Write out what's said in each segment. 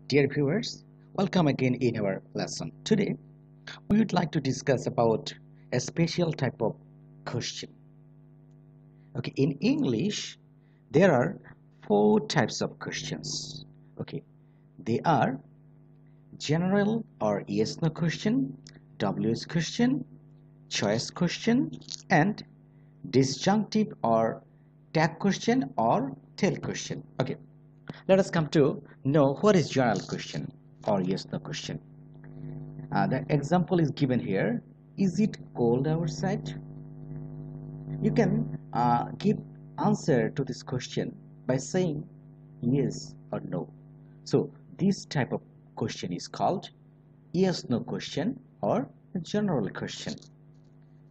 Dear viewers, welcome again in our lesson. Today, we would like to discuss about a special type of question. Okay, in English, there are four types of questions. Okay, they are general or yes/no question, WH question, choice question, and disjunctive or tag question or tail question. Okay, let us come to know what is general question or yes/no question. The example is given here. Is it cold outside? You can give answer to this question by saying yes or no. So this type of question is called yes no question or general question.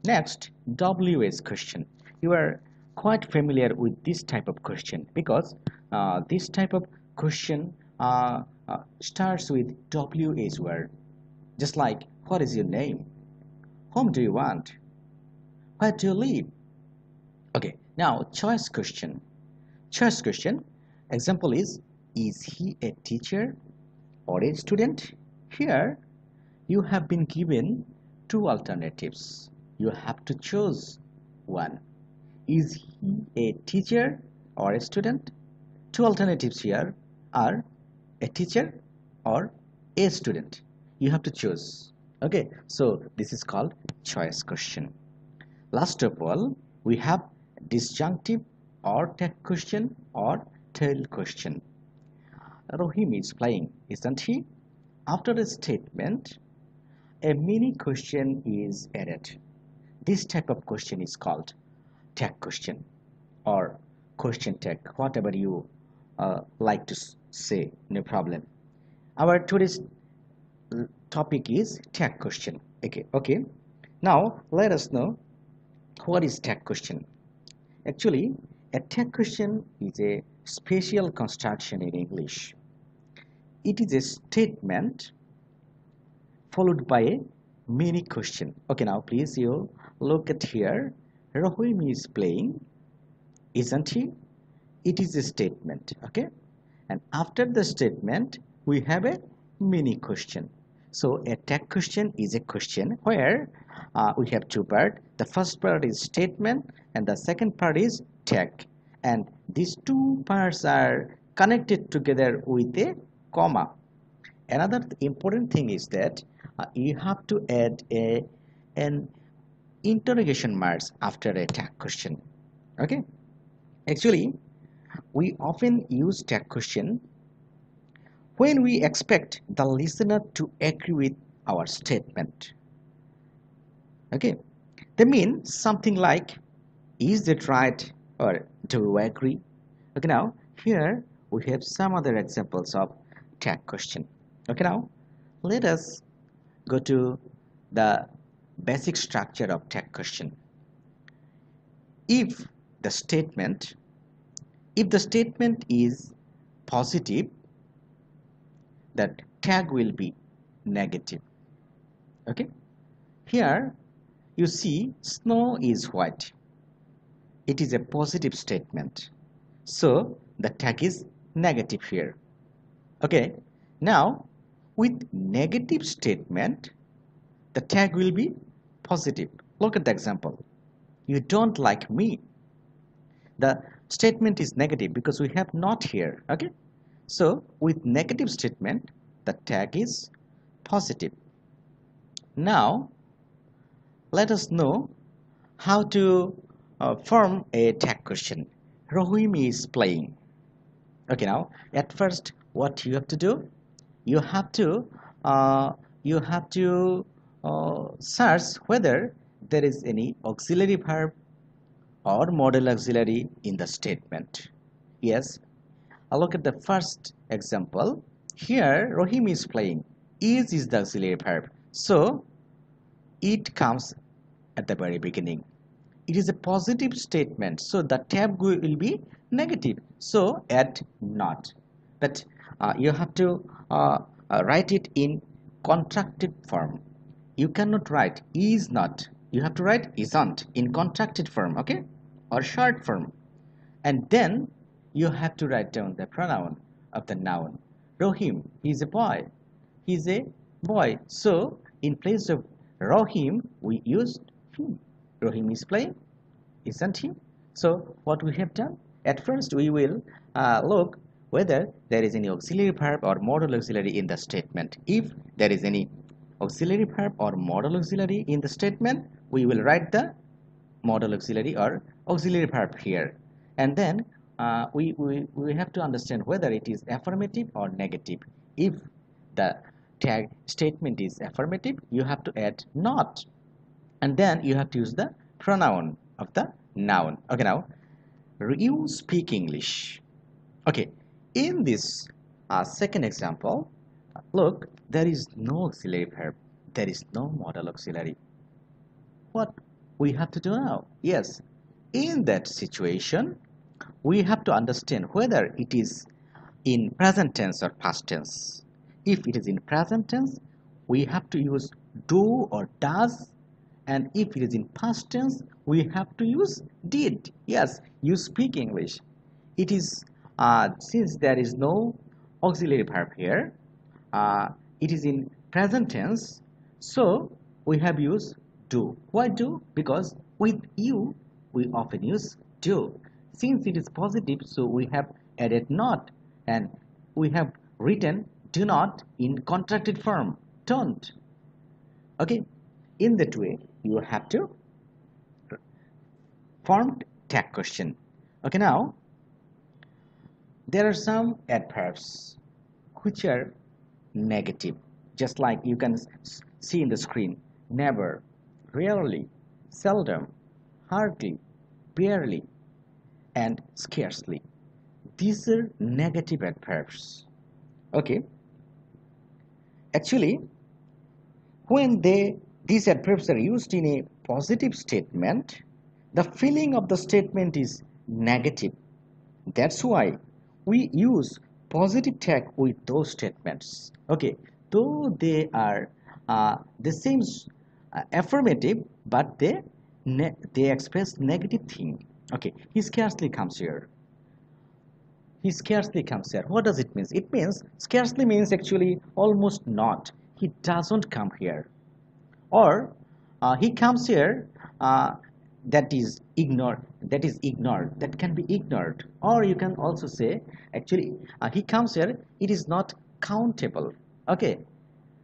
Next, WH question. You are quite familiar with this type of question because this type of question starts with WH word, just like what is your name? Whom do you want? Where do you live? Okay, now choice question. Choice question. Example is he a teacher or a student? Here, you have been given two alternatives. You have to choose one. Is he a teacher or a student? Two alternatives here are a teacher or a student. You have to choose. Okay, so this is called choice question. Last of all, we have disjunctive or tag question or tail question. Rohim is playing, isn't he? After a statement, a mini question is added. This type of question is called tag question or question tag, whatever you like to say, no problem. Our today's topic is tag question. Okay. Now let us know what is tag question. Actually, a tag question is a special construction in English. It is a statement followed by a mini question. Okay, now please you look at here. Rahim is playing, isn't he? It is a statement. Okay, and after the statement we have a mini question. So a tag question is a question where we have two parts. The first part is statement and the second part is tag, and these two parts are connected together with a comma. Another important thing is that you have to add an interrogation marks after a tag question. Okay, actually we often use tag question when we expect the listener to agree with our statement. Okay, they mean something like, is that right, or do you agree? Okay, now here we have some other examples of tag question. Okay, now let us go to the basic structure of tag question. If the statement if the statement is positive, that tag will be negative. Okay, here you see snow is white. It is a positive statement, so the tag is negative here. Okay, now with negative statement the tag will be positive. Look at the example. You don't like me. The statement is negative because we have not here. Okay, so with negative statement the tag is positive. Now let us know how to form a tag question. Rohim is playing. Okay, now at first what you have to do, you have to uh, search whether there is any auxiliary verb or modal auxiliary in the statement. Yes, look at the first example. Here Rohim is playing. Is the auxiliary verb, so it comes at the very beginning. It is a positive statement, so the tab will be negative, so add not. But you have to write it in contracted form. You cannot write is not, you have to write isn't in contracted form, okay, or short form. And then you have to write down the pronoun of the noun. Rohim is a boy. He's a boy. So in place of Rohim, we used him. Rohim is playing, isn't he? So what we have done? At first we will look whether there is any auxiliary verb or modal auxiliary in the statement. If there is any auxiliary verb or modal auxiliary in the statement, we will write the modal auxiliary or auxiliary verb here. And then we have to understand whether it is affirmative or negative. If the tag statement is affirmative, you have to add not, and then you have to use the pronoun of the noun. Okay, now you speak English. Okay, in this second example, look, there is no auxiliary verb, there is no modal auxiliary. What we have to do now? Yes, in that situation, we have to understand whether it is in present tense or past tense. If it is in present tense, we have to use do or does, and if it is in past tense, we have to use did. Yes, you speak English. It is since there is no auxiliary verb here, it is in present tense, so we have used do. Why do? Because with you we often use do. Since it is positive, so we have added not, and we have written do not in contracted form, don't. Okay, in that way you have to form tag question. Okay, now there are some adverbs which are negative, just like you can see in the screen: never, rarely, seldom, hardly, barely, and scarcely. These are negative adverbs. Okay, actually when these adverbs are used in a positive statement, the feeling of the statement is negative. That's why we use positive tag with those statements. Okay, though they are the same affirmative, but they express negative thing. Okay, he scarcely comes here. He scarcely comes here. What does it mean? It means scarcely means actually almost not. He doesn't come here. Or he comes here, that is ignored. That can be ignored. Or you can also say actually he comes here, it is not countable. Okay,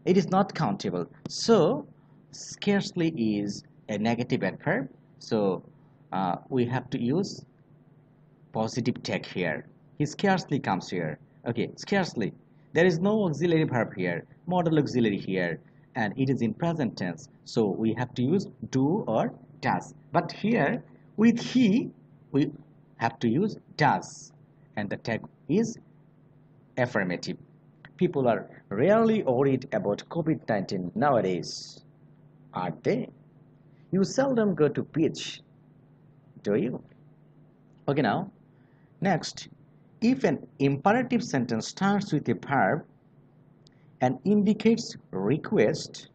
it is not countable. So scarcely is a negative adverb, so we have to use positive tag here. He scarcely comes here. Okay, scarcely. There is no auxiliary verb here, modal auxiliary here, and it is in present tense. So we have to use do or does. But here with he, we have to use does, and the tag is affirmative. People are rarely worried about COVID-19 nowadays, are they? You seldom go to beach, do you? Okay, now next, if an imperative sentence starts with a verb and indicates request,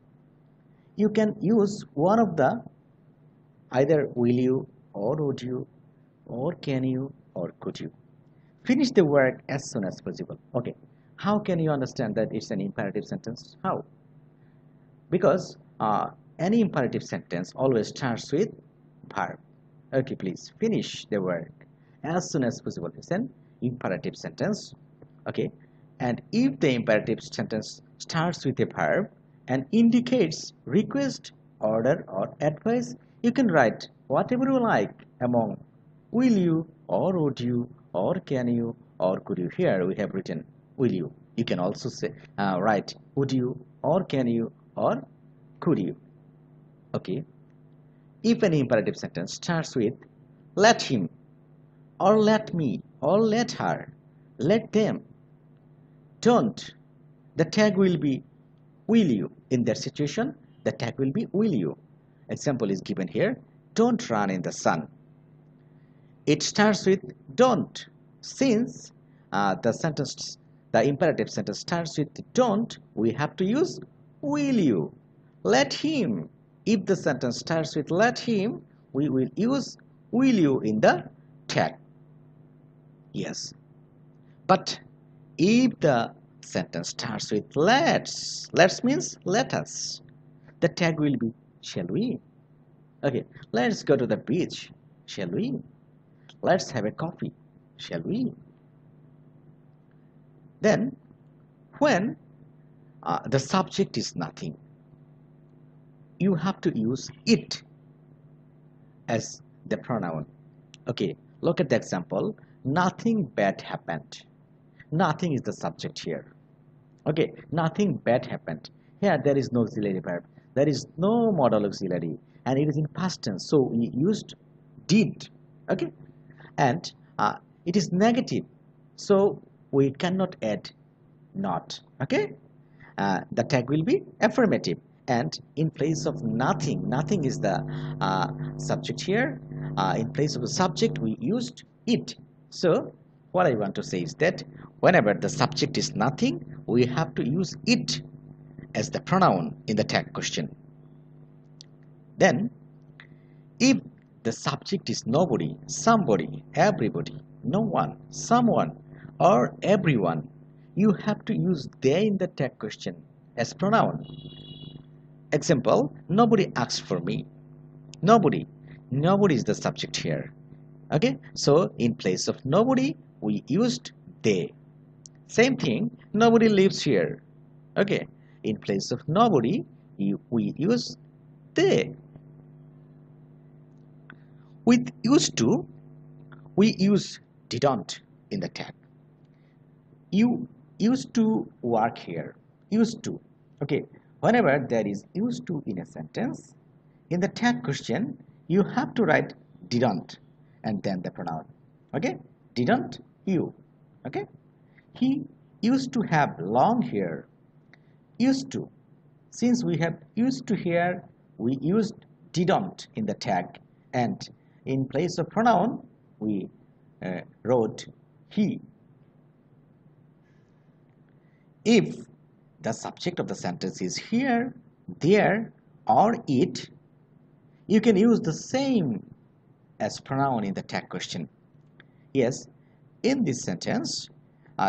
you can use one of the either will you or would you or can you or could you. Finish the work as soon as possible. Okay, how can you understand that it's an imperative sentence? How? Because any imperative sentence always starts with verb. Okay, please finish the work as soon as possible. It's an imperative sentence. Okay, and if the imperative sentence starts with a verb and indicates request, order, or advice, you can write whatever you like among will you or would you or can you or could you. Here we have written will you. You can also say write would you or can you or could you. Okay, if an imperative sentence starts with let him or let me or let her, let them, don't, the tag will be will you. In that situation, the tag will be will you. Example is given here: don't run in the sun. It starts with don't. Since the imperative sentence starts with don't, we have to use will you. Let him. If the sentence starts with let him, we will use will you in the tag. Yes. But if the sentence starts with let's. Let's means let us. The tag will be shall we? Okay, let's go to the beach. Shall we? Let's have a coffee. Shall we? Then, when the subject is nothing, you have to use it as the pronoun. Okay, look at the example. Nothing bad happened. Nothing is the subject here. Okay, nothing bad happened. Here there is no auxiliary verb. There is no modal auxiliary, and it is in past tense. So we used did. Okay, and it is negative, so we cannot add not. Okay, the tag will be affirmative, and in place of nothing, nothing is the subject here. In place of the subject, we used it. So what I want to say is that whenever the subject is nothing, we have to use it as the pronoun in the tag question. Then, if the subject is nobody, somebody, everybody, no one, someone, or everyone, you have to use they in the tag question as pronoun. Example, nobody asked for me. Nobody. Nobody is the subject here. Okay, so in place of nobody, we used they. Same thing, nobody lives here. Okay, in place of nobody, we use they. With used to, we use didn't in the tag. You used to work here. Used to. Okay, whenever there is used to in a sentence, in the tag question, you have to write didn't and then the pronoun. Okay, didn't you? Okay, he used to have long hair. Used to. Since we have used to here, we used didn't in the tag, and in place of pronoun, we wrote he. If the subject of the sentence is here, there, or it, you can use the same as pronoun in the tag question. Yes, in this sentence,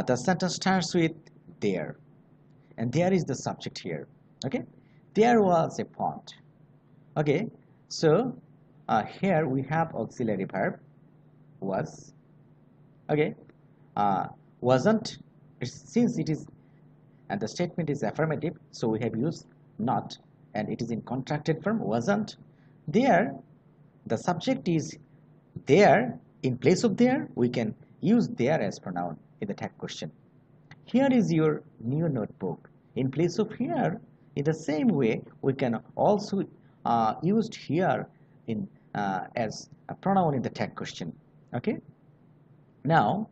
the sentence starts with there, and there is the subject here. Okay, there was a pond. Okay, so here we have auxiliary verb was. Okay, wasn't, since it is, and the statement is affirmative, so we have used not, and it is in contracted form, wasn't. There, the subject is there. In place of there, we can use there as pronoun in the tag question. Here is your new notebook. In place of here, in the same way, we can also use here in as a pronoun in the tag question. Okay. Now,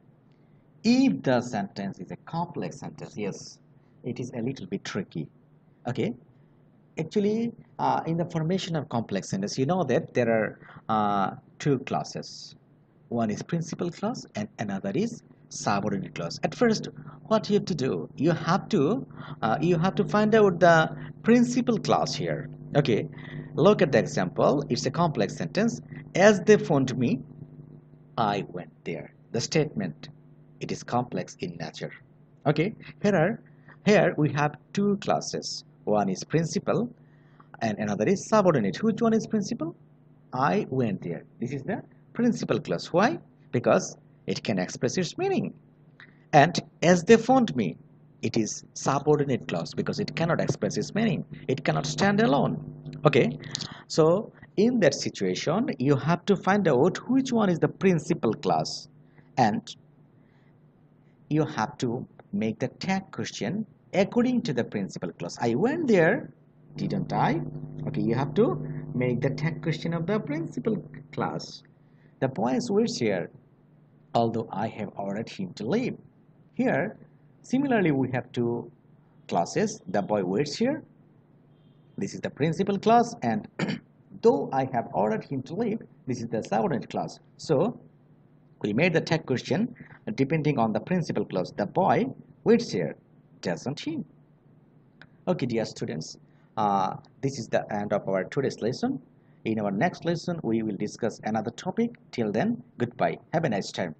if the sentence is a complex sentence, yes, it is a little bit tricky. Okay. Actually, in the formation of complex sentence, you know that there are two clauses. One is principal clause and another is subordinate clause. At first, what you have to do, you have to find out the principal clause here. Okay, look at the example. It's a complex sentence. As they phoned me, I went there. The statement, it is complex in nature. Okay, here we have two clauses. One is principal and another is subordinate. Which one is principal? I went there. This is the principal clause. Why? Because it can express its meaning. And as they phoned me, it is subordinate clause because it cannot express its meaning. It cannot stand alone. Okay, so in that situation, you have to find out which one is the principal clause, and you have to make the tag question according to the principal clause. I went there, didn't I? Okay, you have to make the tag question of the principal clause. The boy waits here, although I have ordered him to leave. Here, similarly, we have two clauses. The boy waits here. This is the principal clause, and though I have ordered him to leave, this is the subordinate clause. So we made the tag question depending on the principal clause. The boy waits here, doesn't he? Okay, dear students, this is the end of our today's lesson. In our next lesson, we will discuss another topic. Till then, goodbye. Have a nice time.